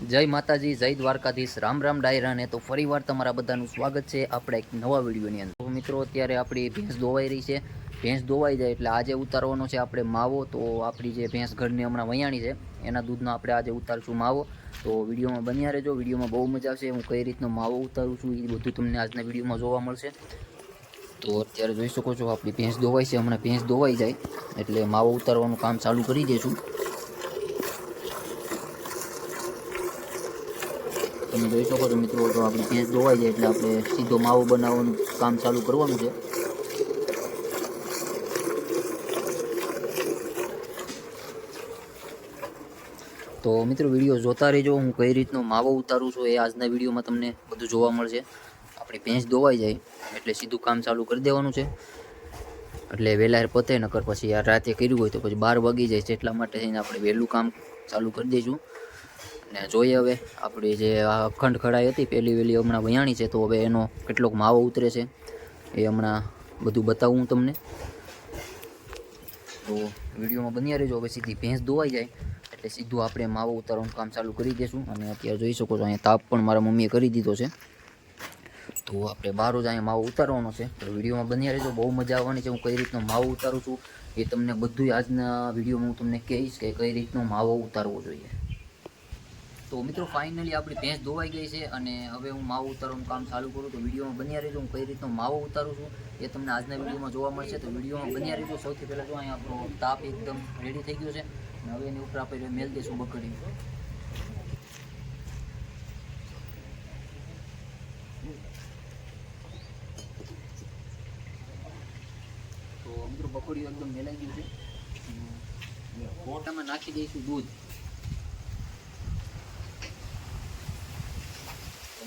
જય માતાજી, જય દ્વારકાધીશ, રામ રામ ડાયરા ને તો ફરીવાર તમારા બધાનું સ્વાગત છે આપણા એક નવા વિડીયોની અંદર। તો મિત્રો અત્યારે આપણી ભેંસ દોવાઈ રહી છે। ભેંસ દોવાઈ જાય એટલે આજે ઉતારવાનો છે આપણે માવો। તો આપણી જે ભેંસ ઘરની હમણાં વયાણી છે એના દૂધનો આપણે આજે ઉતારશું માવો। તો વિડીયોમાં બન્યા રહેજો, વિડીયોમાં બહુ મજા આવશે। હું કઈ રીતનો માવો ઉતારું છું એ બધું તમને આજના વિડીયોમાં જોવા મળશે। તો અત્યારે જોઈ શકો છો આપણી ભેંસ દોવાઈ છે। હમણાં ભેંસ દોવાઈ જાય એટલે માવો ઉતારવાનું કામ ચાલુ કરી દઈશું। તમે જોઈ શકો છો મિત્રો, તો આપણી ભેંસ ધોવાઈ જાય એટલે આપણે સીધો માવો બનાવવાનું કામ ચાલુ કરવાનું છે। તો મિત્રો વિડીયો જોતા રહેજો, હું કઈ રીતનો માવો ઉતારું છું એ આજના વિડીયોમાં તમને બધું જોવા મળશે। આપણી ભેંસ ધોવાઈ જાય એટલે સીધું કામ ચાલુ કરી દેવાનું છે, એટલે વહેલા પતે નકર પછી આ રાતે કર્યું હોય તો પછી 12 વાગી જાય છે। એટલા માટે થઈને આપણે વહેલું કામ ચાલુ કરી દઈશું। ને જોઈએ હવે આપણી જે આ અખંડ કઢાઈ હતી પહેલી વહેલી હમણાં વયાણી છે, તો હવે એનો કેટલોક માવો ઉતરે છે એ હમણાં બધું બતાવું હું તમને। તો વિડીયોમાં બન્યા રહેજો। હવે સીધી ભેંસ ધોવાઈ જાય એટલે સીધું આપણે માવો ઉતારવાનું કામ ચાલુ કરી દઈશું। અને અત્યારે જોઈ શકો છો અહીંયા તાપ પણ મારા મમ્મીએ કરી દીધો છે, તો આપણે 12 જ અહીંયા માવો ઉતારવાનો છે। તો વિડીયોમાં બન્યા રહેજો, બહુ મજા આવવાની છે। હું કઈ રીતનો માવો ઉતારું છું એ તમને બધું આજના વિડીયોમાં હું તમને કહીશ કે કઈ રીતનો માવો ઉતારવો જોઈએ। તો મિત્રો ફાઇનલી આપણી ભેંસ ધોવાઈ ગઈ છે અને હવે હું માવો ઉતારવાનું કામ ચાલુ કરું। તો વિડીયોમાં બન્યા રહેજો, હું કઈ રીતનો માવો ઉતારું છું એ તમને આજના વિડીયોમાં જોવા મળશે। તો વિડીયોમાં બન્યા રહેજો। સૌથી પહેલાં જો અહીંયા આપણો તાપ એકદમ રેડી થઈ ગયો છે અને હવે એની ઉપર આપણે મેલ દઈશું બકડી। તો મિત્રો બકડીઓ એકદમ મેલાઈ ગયું છે। કોટામાં નાખી દઈશું દૂધ।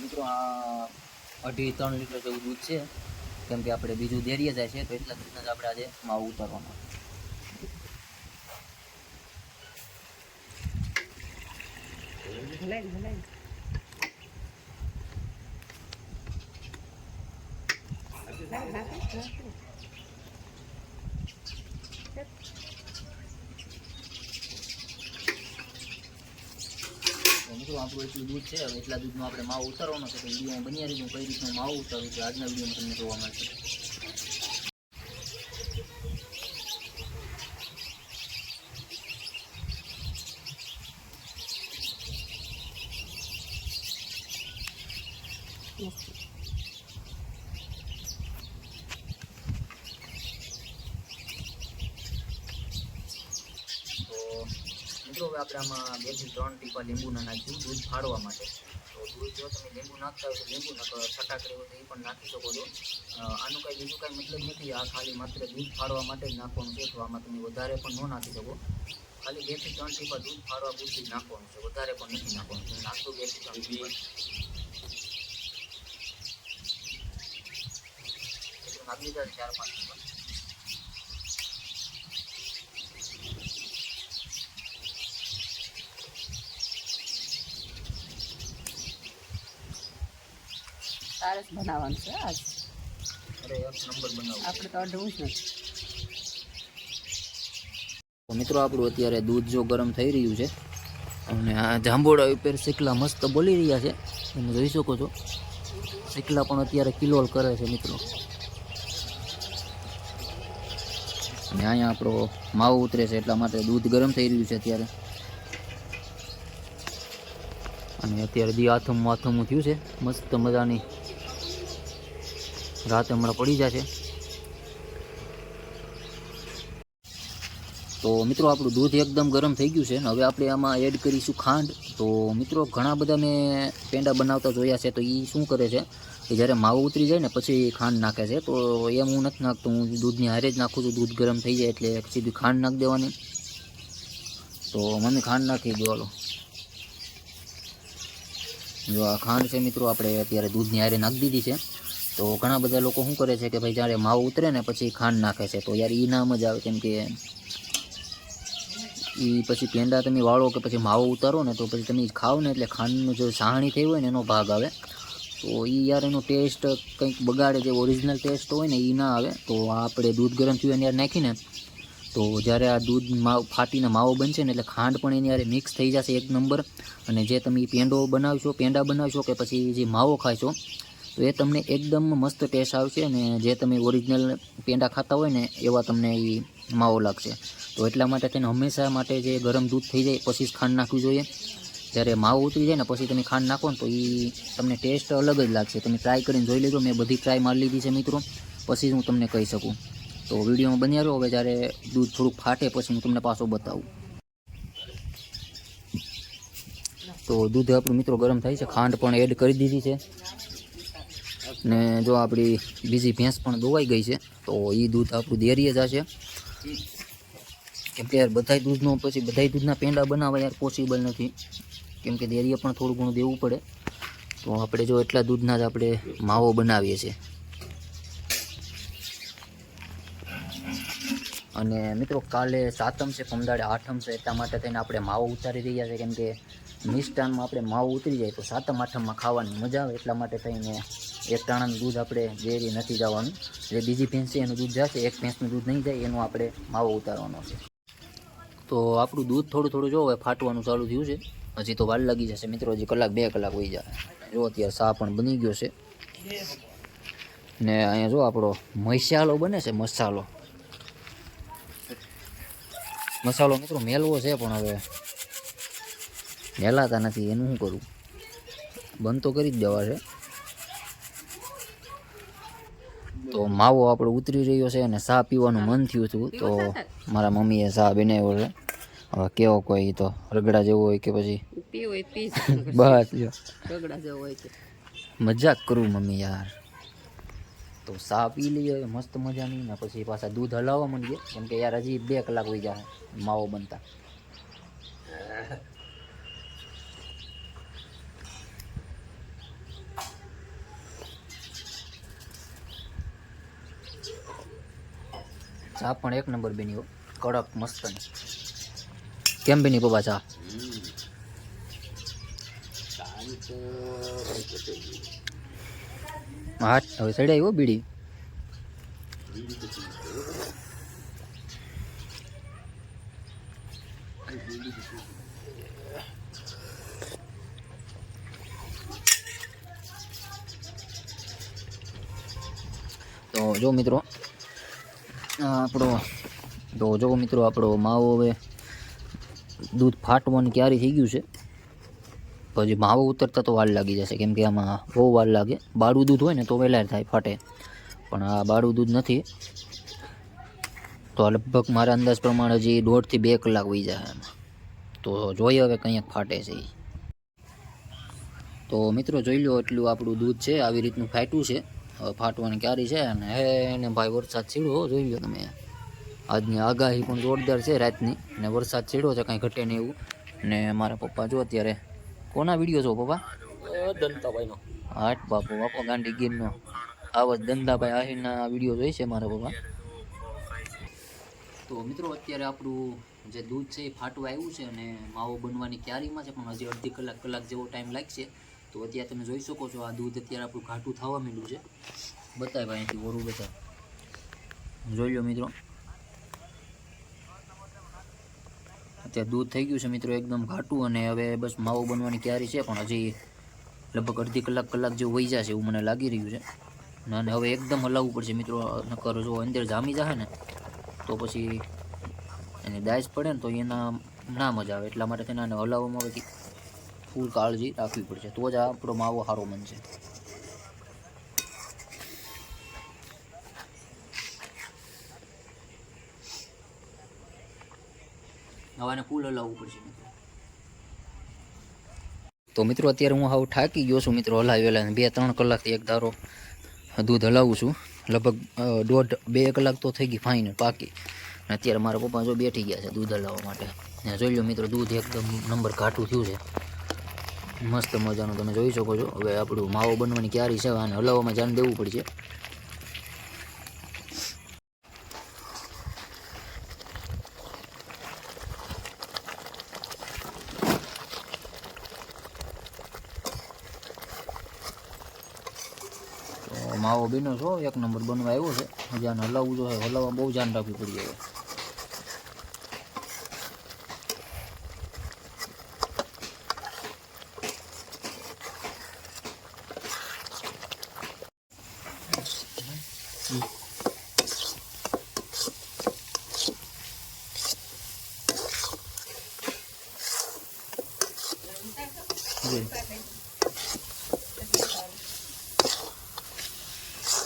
મિત્રો આ 2.5-3 લીટર જેવું દૂધ છે, કેમ કે આપણે બીજું દેરીએ જાય છે, તો એટલા દૂધના જ આપણે આજે માવો ઉતારવાનો। મિત્રો આપણું એટલું દૂધ છે, હવે એટલા દૂધનો આપણે માવો ઉતારવાનો છે। તો વિડીયોમાં બન્યા રહીશું, કઈ રીતનો માવો ઉતારું છે આજના વિડીયોમાં તમને જોવા મળશે। મિત્રો હવે આપણે આમાં 2 થી 3 ટીપા લીંબુના નાખ્યું દૂધ ફાડવા માટે। તો દૂધ જો તમે લીંબુ નાખતા હોય તો લીંબુ નકર છટાકડી હોય તો એ પણ નાખી શકો છો। આનું કાંઈ બીજું કાંઈ મતલબ નથી, આ ખાલી માત્ર દૂધ ફાડવા માટે જ નાખવાનું છે। તો આમાં તમે વધારે પણ ન નાખી શકો, ખાલી 2 થી 3 ટીપા દૂધ ફાડવા પૂરતી જ નાખવાનું છે, વધારે પણ નથી નાખવાનું। તમે નાખશો 2 થી 3 ટીપા, નાખી દીધા 4-5 ટીપા। સરસ બનાવવાનું છે આજ, અરે એક નંબર બનાવો, આપણે તો અડવું જ નથી। તો મિત્રો આપણું અત્યારે દૂધ જો ગરમ થઈ રહ્યું છે અને આ જાંબુડા ઉપર શીકલા મસ્ત બોલી રહ્યા છે, તમે જોઈ શકો છો। શીકલા પણ અત્યારે કિલોલ કરે છે મિત્રો। અને અહીંયા આપણો માવો ઉતરે છે એટલા માટે દૂધ ગરમ થઈ રહ્યું છે અત્યારે। અને અત્યારે દી આથમું થયું છે, મસ્ત મજાની રાત હમણાં પડી જશે। તો મિત્રો આપણું દૂધ એકદમ ગરમ થઈ ગયું છે ને હવે આપણે આમાં એડ કરીશું ખાંડ। તો મિત્રો ઘણા બધા મેં પેંડા બનાવતા જોયા છે, તો એ શું કરે છે કે જ્યારે માવો ઉતરી જાય ને પછી ખાંડ નાખે છે। તો એમ હું નથી નાખતો, હું દૂધની હારે જ નાખું છું। દૂધ ગરમ થઈ જાય એટલે સીધી ખાંડ નાખી દેવાની। તો મમ્મી ખાંડ નાખી દો, હાલો જો આ ખાંડ છે મિત્રો આપણે અત્યારે દૂધની હારે નાખી દીધી છે। તો ઘણા બધા લોકો શું કરે છે કે ભાઈ જ્યારે માવો ઉતરે ને પછી ખાંડ નાખે છે, તો યાર એ ના મજા આવે, કેમ કે એ પછી પેંડા તમે વાળો કે પછી માવો ઉતારો ને તો પછી તમે ખાઓ ને એટલે ખાંડનું જો સાહણી થઈ હોય ને એનો ભાગ આવે। તો એ યાર એનો ટેસ્ટ કંઈક બગાડે, જે ઓરિજિનલ ટેસ્ટ હોય ને એ ના આવે। તો આપણે દૂધ ગરમ થયું એને યાર નાખીને તો તો જ્યારે આ દૂધ ફાટીને માવો બનશે ને એટલે ખાંડ પણ એની હારે મિક્સ થઈ જશે એક નંબર. અને જે તમે પેંડા બનાવશો કે પછી જે માવો ખાશો તો એ તમને એકદમ મસ્ત ટેસ્ટ આવશે. અને જે તમે ઓરિજિનલ પેંડા ખાતા હોય ને એવા તમને એ માવો લાગશે. તો એટલા માટે થઈને હંમેશા માટે જે ગરમ દૂધ થઈ જાય પછી જ ખાંડ નાખવી જોઈએ. જ્યારે માવો ઉતરી જાય ને પછી તમે ખાંડ નાખો ને તો એ તમને ટેસ્ટ અલગ જ લાગશે. તમે ટ્રાય કરીને જોઈ લેજો. મેં બધી ટ્રાય મારી લીધી છે મિત્રો, પછી જ હું તમને કહી શકું. તો વિડીયોમાં બન્યા રહો. હવે જ્યારે દૂધ થોડુંક ફાટે પછી હું તમને પાછો બતાવું. તો દૂધ આપણું મિત્રો ગરમ થાય છે, ખાંડ પણ એડ કરી દીધી છે. ને જો આપણી બીજી ભેંસ પણ દોવાઈ ગઈ છે. તો એ દૂધ આપણું ડેરીએ જ હશે. કેમ કે યાર બધાય દૂધના પેંડા બનાવવા યાર પોસિબલ નથી. કેમ કે ડેરીએ પણ થોડું ઘણું દેવું પડે. તો આપણે જો એટલા દૂધના જ આપણે માવો બનાવીએ છીએ. અને મિત્રો કાલે સાતમ છે, પમદાડે આઠમ છે, એટલા માટે થઈને આપણે માવો ઉતારી રહ્યા છે. કેમ કે મિષ્ટાનમાં આપણે માવો ઉતરી જાય તો સાતમ આઠમમાં ખાવાની મજા આવે. એટલા માટે થઈને એક ટાણાનું દૂધ આપણે ડેરી નથી જવાનું. જે બીજી ભેંસ છે એનું દૂધ જશે, એક ભેંસનું દૂધ નહીં જાય એનું આપણે માવો ઉતારવાનો છે. તો આપણું દૂધ થોડું જો હવે ફાટવાનું ચાલુ થયું છે. હજી તો વાર લાગી જશે મિત્રો, હજી 1-2 કલાક હોઈ જાય. જો અત્યારે સા પણ બની ગયો છે. ને અહીંયા જો આપણો મસાલો બને છે. મસાલો મિત્રો મેલવો છે પણ હવે મેલાતા નથી. એનું શું કરું, બંધ તો કરી જ દેવા છે. તો માવો આપણો ઉતરી રહ્યો છે અને ચા પીવાનું મન થયું હતું. તો મારા મમ્મીએ ચા બનાવ્યો છે. હવે કેવો કોઈ તો રગડા જેવો હોય કે પછી બસ મજાક કરું મમ્મી યાર. તો ચા પી લઈએ મસ્ત મજાની, ને પછી પાછા દૂધ હલાવવા માંડીએ. કેમ કે યાર હજી 2 કલાક હોઈ જાય માવો બનતા. ચા પણ 1 નંબર બની, કડક મસ્ત. કેમ બની પપ્પા ચા? હા હવે ચડાવી હો બીડી. તો જો મિત્રો આપણો માવો હવે દૂધ ફાટવાની ક્યારે થઈ ગયું છે. પછી માવો ઉતરતા તો વાર લાગી જશે. કેમ કે આમાં બહુ વાર લાગે. બાળું દૂધ હોય ને તો વહેલા થાય ફાટે, પણ આ બાળું દૂધ નથી. તો લગભગ મારા અંદાજ પ્રમાણે હજી 1.5 થી 2 કલાક વહી જાય એમાં. તો જોઈએ હવે કંઈક ફાટે છે. તો મિત્રો જોઈ લો એટલું આપણું દૂધ છે આવી રીતનું ફાટ્યું છે. હવે ફાટવાની ક્યારી છે. અને એને ભાઈ વરસાદ છીડો જોઈ લો તમે. આજની આગાહી પણ જોરદાર છે રાતની, અને વરસાદ છીડો છે, કાંઈ ઘટે નહીં એવું. ને મારા પપ્પા જો અત્યારે કોના વિડીયો છો પપ્પા? દંતાભાઈનો. હાટ બાપો ગાંડી ગીરનો આવાજ દંતાભાઈ આહિરના વિડીયો જોઈ છે મારા પપ્પા. તો મિત્રો અત્યારે આપણું જે દૂધ છે એ ફાટવા આવ્યું છે અને માવો બનવાની ક્યારીમાં છે. પણ હજી અડધી કલાક જેવો ટાઈમ લાગશે. તો અત્યારે તમે જોઈ શકો છો આ દૂધ અત્યારે આપણું ઘાટું થવા માંડ્યું છે. બતાય ભાઈ અહીંથી ઓરું બતાવ. જોઈ લો મિત્રો, અત્યારે દૂધ થઈ ગયું છે મિત્રો એકદમ ઘાટું. અને હવે બસ માવો બનવાની ક્યારી છે. પણ હજી લગભગ અડધી કલાક જેવું વહી જશે એવું મને લાગી રહ્યું છે. અને હવે એકદમ હલાવવું પડશે મિત્રો, નકર જો અંદર જામી જશે ને તો પછી એની દાઈસ પડે ને તો એના ના મજા આવે. એટલા માટે તેને હલાવવામાં હવે ફૂલ કાળજી રાખવી પડશે, તો જ આપણો માવો સારો બનશે. હવાને ફૂલ હલાવવું પડશે મિત્રો. તો મિત્રો અત્યારે હું હાવ થાકી ગયો છું મિત્રો હલાવેલા. 2-3 કલાકથી એક ધારો દૂધ હલાવું છું. લગભગ 1.5-2 કલાક તો થઈ ગઈ ફાઇનલ પાકી. અને અત્યારે મારા પપ્પા જો બેઠી ગયા છે દૂધ હલાવવા માટે. જોઈ લો મિત્રો દૂધ એકદમ નંબર ઘાટું થયું છે મસ્ત મજાનું, તમે જોઈ શકો છો. હવે આપણું માવો બનવાની ક્યારી છે, અને હલાવવામાં ધ્યાન દેવું પડશે. માવો બીનો છો 1 નંબર બનવા આવ્યો છે. હજી આને હલાવવું જોઈએ, હલાવવા બહુ ધ્યાન રાખવું પડી હવે.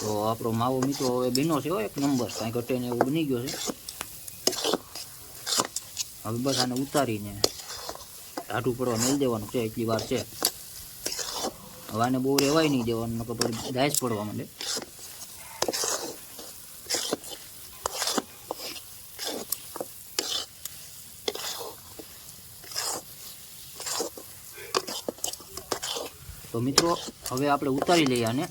તો આપણો માવો મિત્રો હવે બીનો છે એક નંબર, કાંઈ ઘટે ને એવું બની ગયો છે. હવે બસ આને ઉતારીને ટાઢું પડવા મેળ દેવાનું છે, એટલી વાર છે. હવે આને બહુ રહેવાય નહીં દેવાનું, નકર પછી દાઈસ પડવા માંડે. તો મિત્રો હવે આપણે ઉતારી લઈએ આને.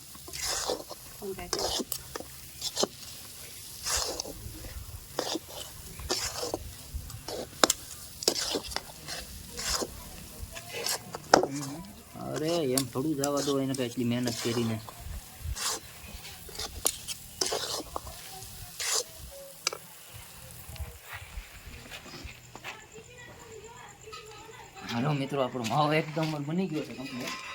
અરે એમ થોડું જવા દો એને, એટલી મહેનત કરીને. હાલો મિત્રો, આપણો માવો એકદમ બની ગયો છે કમ્પ્લીટ.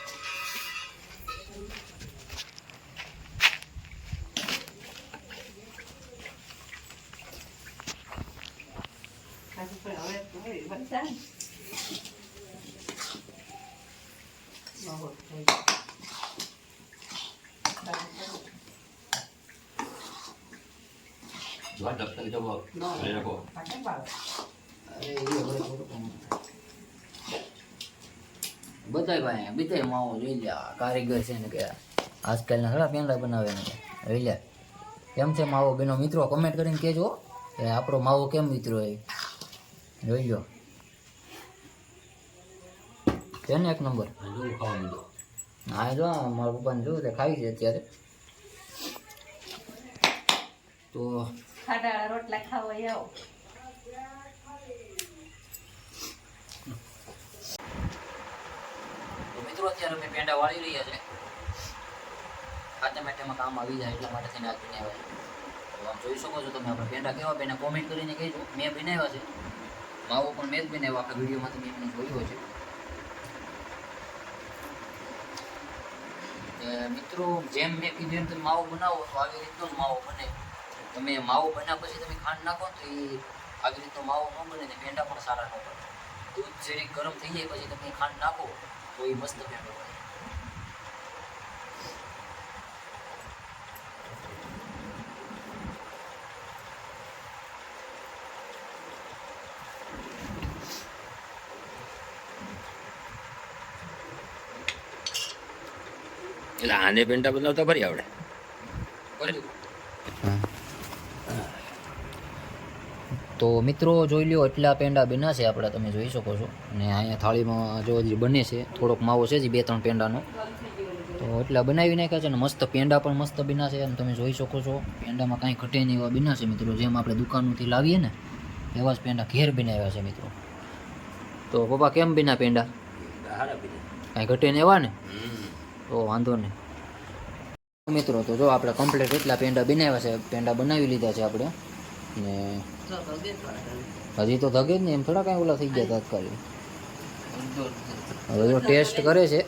બધાય ભાઈ બીજાય માવો જોઈ લે, કારીગર છે ને કે આજકાલના ઘણા પેંડા બનાવે ને જોઈ લે કેમ છે માવો બેનો. મિત્રો કમેન્ટ કરીને કહેજો કે આપણો માવો કેમ મિત્રો એ જોઈ લો છે ને એક નંબર. હા જો મારા પપ્પાને જોયું તે ખાવી છે અત્યારે. તો ખાડા રોટલા ખાવા આવો. મિત્રો અત્યારે અમે પેંડા વાળી રહ્યા છે, ખાતા માટેમાં કામ આવી જાય એટલા માટે થઈને આજ બનાવ્યા છે. તો આમ જોઈ શકો છો તમે આપણા પેંડા કેવા બન્યા, કોમેન્ટ કરીને કહેજો. મેં બનાવ્યા છે, માવો પણ મેં જ બનાવ્યો, આપણા વિડીયોમાં તમે એમને જોયો છે. મિત્રો જેમ મેં કીધું એમ તમે માવો બનાવો તો આવી રીતનો જ માવો બને. તમે માવો બન્યા પછી તમે ખાંડ નાખો તો એ આવી રીતનો માવો ન બને ને પેંડા પણ સારા ન બને. દૂધ જરીક ગરમ થઈ જાય પછી તમે ખાંડ નાખો તો એ મસ્ત પેંડો બને. એટલે આને પેંટા બનાવતા ફરી આવડે. તો મિત્રો જોઈ લ્યો એટલા પેંડા બન્યા છે આપણા, તમે જોઈ શકો છો. અને અહીંયા થાળીમાં જો હજી બને છે, થોડોક માવો છે જ 2-3 પેંડાનો. તો એટલા બનાવી નાખ્યા છે ને મસ્ત પેંડા પણ મસ્ત બન્યા છે, એમ તમે જોઈ શકો છો. પેંડામાં કાંઈ ઘટે નહીં એવા બન્યા છે મિત્રો, જેમ આપણે દુકાનમાંથી લાવીએ ને એવા જ પેંડા ઘેર બનાવ્યા છે મિત્રો. તો પપ્પા કેમ બન્યા પેંડા? કાંઈ ઘટે નહીં એવા ને? તો વાંધો નહીં મિત્રો. તો જો આપણે કમ્પ્લીટ એટલા પેંડા બનાવ્યા છે, પેંડા બનાવી લીધા છે આપણે. ને હજી તો ધગે જ ને, એમ થોડા કાંઈ ઓલા થઈ ગયા તાત્કાલિક. હવે જો ટેસ્ટ કરે છે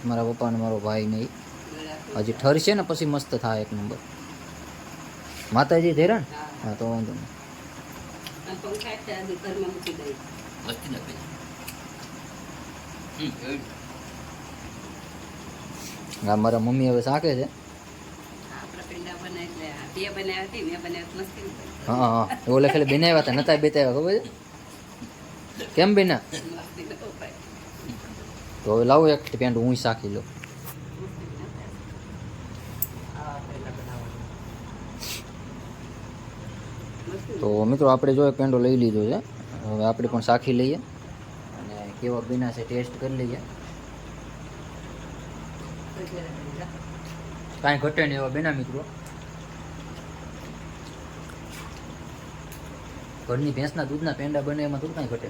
મારા પપ્પા ને મારો ભાઈ ને, હજી ઠરશે ને પછી મસ્ત થાય એક નંબર. માતાજી ધેરણ? હા તો વાંધો નહીં. હા મારા મમ્મી હવે શાકે છે. હા હા ઓલે ખાલી બનાવ્યા હતા, નતા બેતાવ્યા ખબર છે કેમ બેના? તો હવે લાવો એક પેંડ હું શાકી લો. તો મિત્રો આપણે જો એક પેંડો લઈ લીધો છે, હવે આપણે પણ શાખી લઈએ અને કેવા બીના છે ટેસ્ટ કરી લઈએ. કાંઈ ઘટે નહીં એવા બેના મિત્રો. ઘરની ભેંસના દૂધના પેંડા બને એમાં થોડું કાંઈ ઘટે.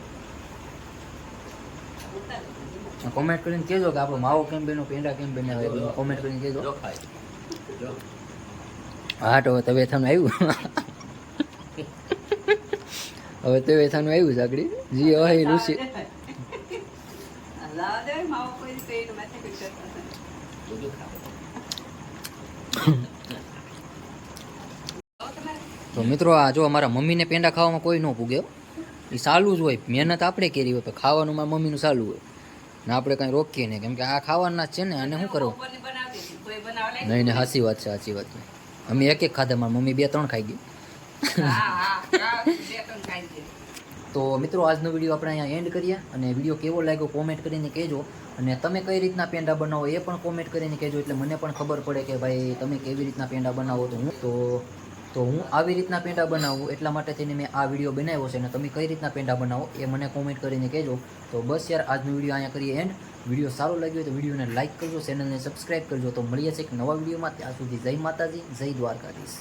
કોમેન્ટ કરીને કહેજો કે આપણો માવો કેમ બન્યો, પેંડા કેમ બન્યા હોય, કોમેન્ટ કરીને કહેજો. હા તો તવેથાનું આવ્યું. હવે તવેથાનું આવ્યું છે આગળ જી હોય ઋષિ. તો મિત્રો આ જો અમારા મમ્મીને પેંડા ખાવામાં કોઈ ન પૂગ્યો, એ સારું જ હોય. મહેનત આપણે કરી હોય પણ ખાવાનું મારા મમ્મીનું સારું હોય. ને આપણે કાંઈ રોકીએ નહીં કેમ કે આ ખાવાના જ છે ને અને શું કરવું બપોરની બનાવતી હતી, કોઈ બનાવવા લાગી? નહીં નહીં સાચી વાત છે સાચી વાત છે અમે એક ખાધા મારી મમ્મી 2-3 ખાઈ ગઈ હા, બે ત્રણ ખાઈ ગઈ. તો મિત્રો આજનો વિડીયો આપણે અહીંયા એન્ડ કરીએ અને વિડીયો કેવો લાગ્યો કોમેન્ટ કરીને કહેજો અને તમે કઈ રીતના પેંડા બનાવો એ પણ કોમેન્ટ કરીને કહેજો એટલે મને પણ ખબર પડે કે ભાઈ તમે કેવી રીતના પેંડા બનાવો તો હું આવી રીતના પેંડા બનાવું એટલા માટે થઈને મેં આ વિડીયો બનાવ્યો છે અને તમે કઈ રીતના પેંડા બનાવો એ મને કોમેન્ટ કરીને કહેજો તો બસ યાર આજનો વિડીયો અહીંયા કરીએ એન્ડ વિડીયો સારો લાગ્યો હોય તો વિડીયોને લાઇક કરજો ચેનલને સબસ્ક્રાઈબ કરજો તો મળીએ છીએ એક નવા વિડીયોમાં ત્યાં સુધી જય માતાજી જય દ્વારકાધીશ